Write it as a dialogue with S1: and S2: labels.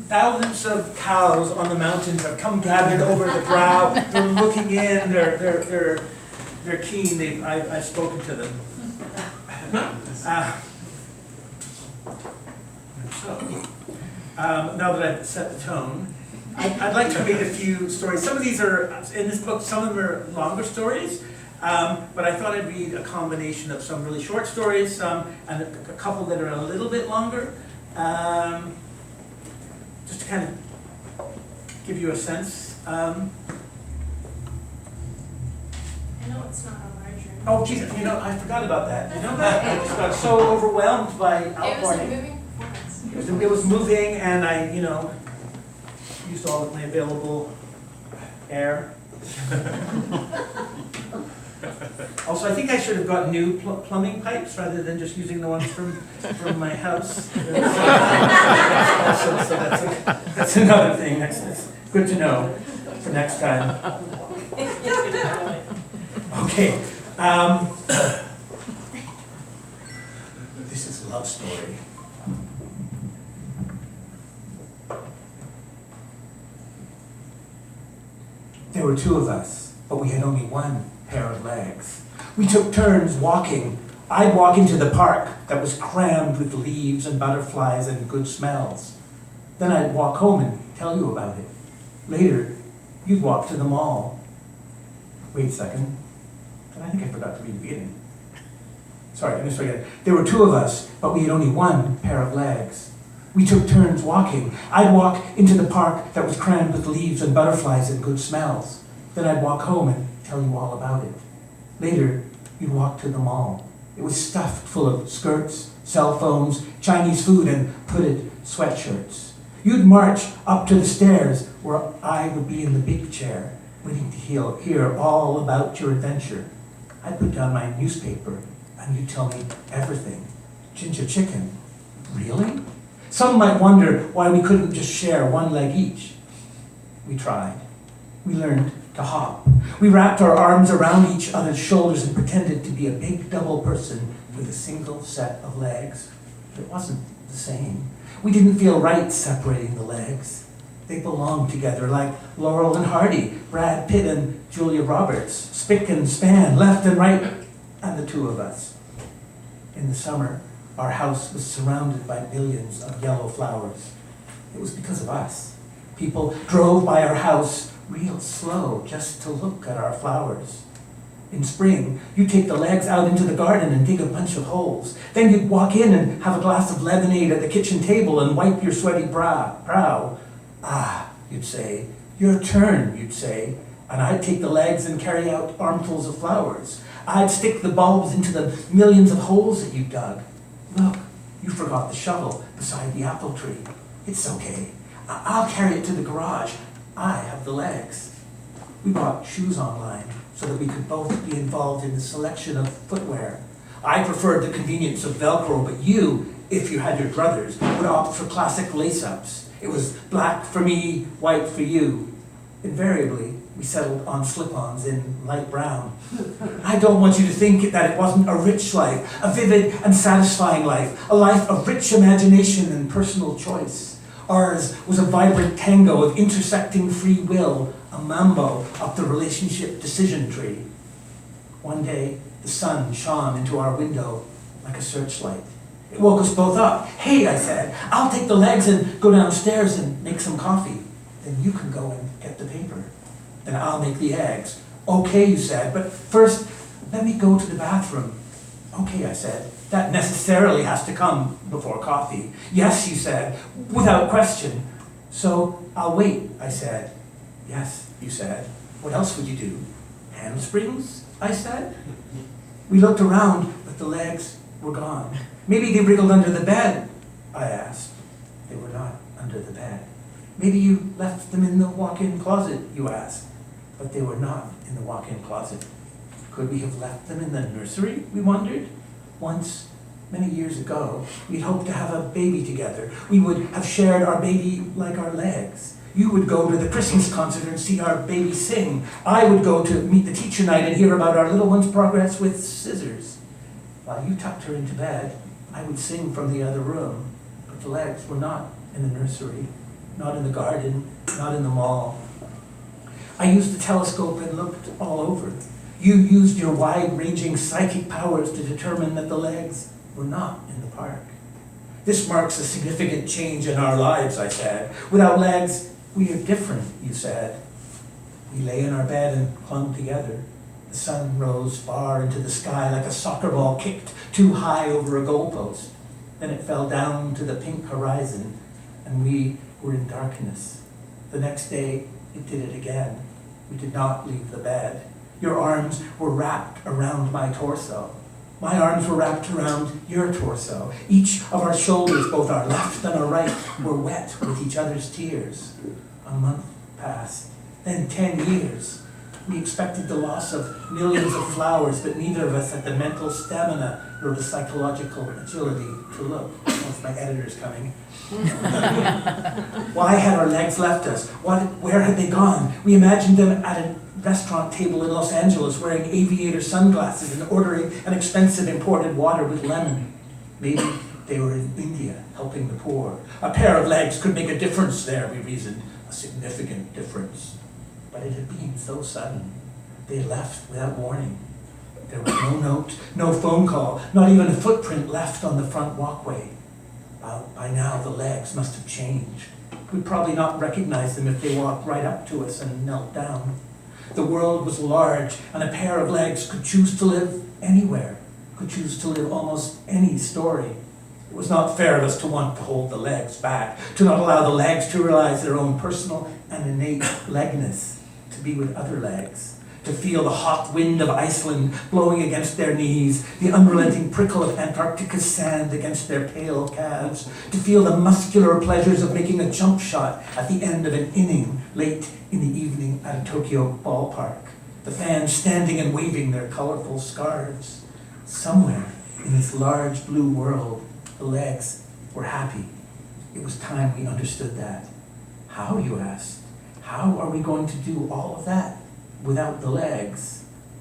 S1: Thousands of cows on the mountains have come gathered over the brow. They're looking in. They're keen. I've spoken to them. Now that I've set the tone, I'd like to read a few stories. Some of these are in this book. Some of them are longer stories, but I thought I'd read a combination of some really short stories, and a couple that are a little bit longer. Just to kind of give you a sense.
S2: I know it's not a larger.
S1: Oh, geez, I forgot about that. You know that? I just got so overwhelmed by Alphorn.
S2: It was a moving performance.
S1: It was moving, and I, used all of my available air. Also, I think I should have got new plumbing pipes rather than just using the ones from my house. Also, so that's another thing. That's good to know for next time. Okay. This is a love story. There were two of us, but we had only one pair of legs. We took turns walking. I'd walk into the park that was crammed with leaves and butterflies and good smells. Then I'd walk home and tell you about it. Later, you'd walk to the mall. Wait a second. I think I forgot to read the beginning. Sorry, let me start again. There were two of us, but we had only one pair of legs. We took turns walking. I'd walk into the park that was crammed with leaves and butterflies and good smells. Then I'd walk home and tell you all about it. Later, you'd walk to the mall. It was stuffed full of skirts, cell phones, Chinese food, and hooded sweatshirts. You'd march up to the stairs where I would be in the big chair, waiting to hear all about your adventure. I'd put down my newspaper, and you'd tell me everything. Ginger chicken. Really? Some might wonder why we couldn't just share one leg each. We tried. We learned to hop. We wrapped our arms around each other's shoulders and pretended to be a big double person with a single set of legs. But it wasn't the same. We didn't feel right separating the legs. They belonged together like Laurel and Hardy, Brad Pitt and Julia Roberts, spick and span, left and right, and the two of us. In the summer, our house was surrounded by millions of yellow flowers. It was because of us. People drove by our house real slow just to look at our flowers. In spring, you'd take the legs out into the garden and dig a bunch of holes. Then you'd walk in and have a glass of lemonade at the kitchen table and wipe your sweaty brow. Ah, you'd say. Your turn, you'd say. And I'd take the legs and carry out armfuls of flowers. I'd stick the bulbs into the millions of holes that you dug. Look, you forgot the shovel. beside the apple tree. It's okay. I'll carry it to the garage. I have the legs. We bought shoes online so that we could both be involved in the selection of footwear. I preferred the convenience of Velcro, but you, if you had your druthers, would opt for classic lace-ups. It was black for me, white for you. Invariably, we settled on slip-ons in light brown. I don't want you to think that it wasn't a rich life, a vivid and satisfying life, a life of rich imagination and personal choice. Ours was a vibrant tango of intersecting free will, a mambo up the relationship decision tree. One day, the sun shone into our window like a searchlight. It woke us both up. Hey, I said, I'll take the legs and go downstairs and make some coffee. Then you can go and get the paper. Then I'll make the eggs. Okay, you said, but first, let me go to the bathroom. Okay, I said, that necessarily has to come before coffee. Yes, you said, without question. So I'll wait, I said. Yes, you said. What else would you do? Handsprings, I said. We looked around, but the legs were gone. Maybe they wriggled under the bed, I asked. They were not under the bed. Maybe you left them in the walk-in closet, you asked. But they were not in the walk-in closet. Could we have left them in the nursery, we wondered? Once, many years ago, we'd hoped to have a baby together. We would have shared our baby like our legs. You would go to the Christmas concert and see our baby sing. I would go to meet the teacher night and hear about our little one's progress with scissors. While you tucked her into bed, I would sing from the other room. But the legs were not in the nursery, not in the garden, not in the mall. I used the telescope and looked all over. You used your wide-ranging psychic powers to determine that the legs were not in the park. This marks a significant change in our lives, I said. Without legs, we are different, you said. We lay in our bed and clung together. The sun rose far into the sky like a soccer ball kicked too high over a goalpost. Then it fell down to the pink horizon, and we were in darkness. The next day, it did it again. We did not leave the bed. Your arms were wrapped around my torso. My arms were wrapped around your torso. Each of our shoulders, both our left and our right, were wet with each other's tears. A month passed, then 10 years. We expected the loss of millions of flowers, but neither of us had the mental stamina nor the psychological agility to look. Once my editor's coming. Why had our legs left us? Where had they gone? We imagined them at a restaurant table in Los Angeles wearing aviator sunglasses and ordering an expensive imported water with lemon. Maybe they were in India helping the poor. A pair of legs could make a difference there, we reasoned. A significant difference. But it had been so sudden. They left without warning. There was no note, no phone call, not even a footprint left on the front walkway. By now, the legs must have changed. We'd probably not recognize them if they walked right up to us and knelt down. The world was large, and a pair of legs could choose to live anywhere, could choose to live almost any story. It was not fair of us to want to hold the legs back, to not allow the legs to realize their own personal and innate legness, to be with other legs, to feel the hot wind of Iceland blowing against their knees, the unrelenting prickle of Antarctica's sand against their pale calves, to feel the muscular pleasures of making a jump shot at the end of an inning late in the evening at a Tokyo ballpark, the fans standing and waving their colorful scarves. Somewhere in this large blue world, the legs were happy. It was time we understood that. How, you asked? How are we going to do all of that without the legs?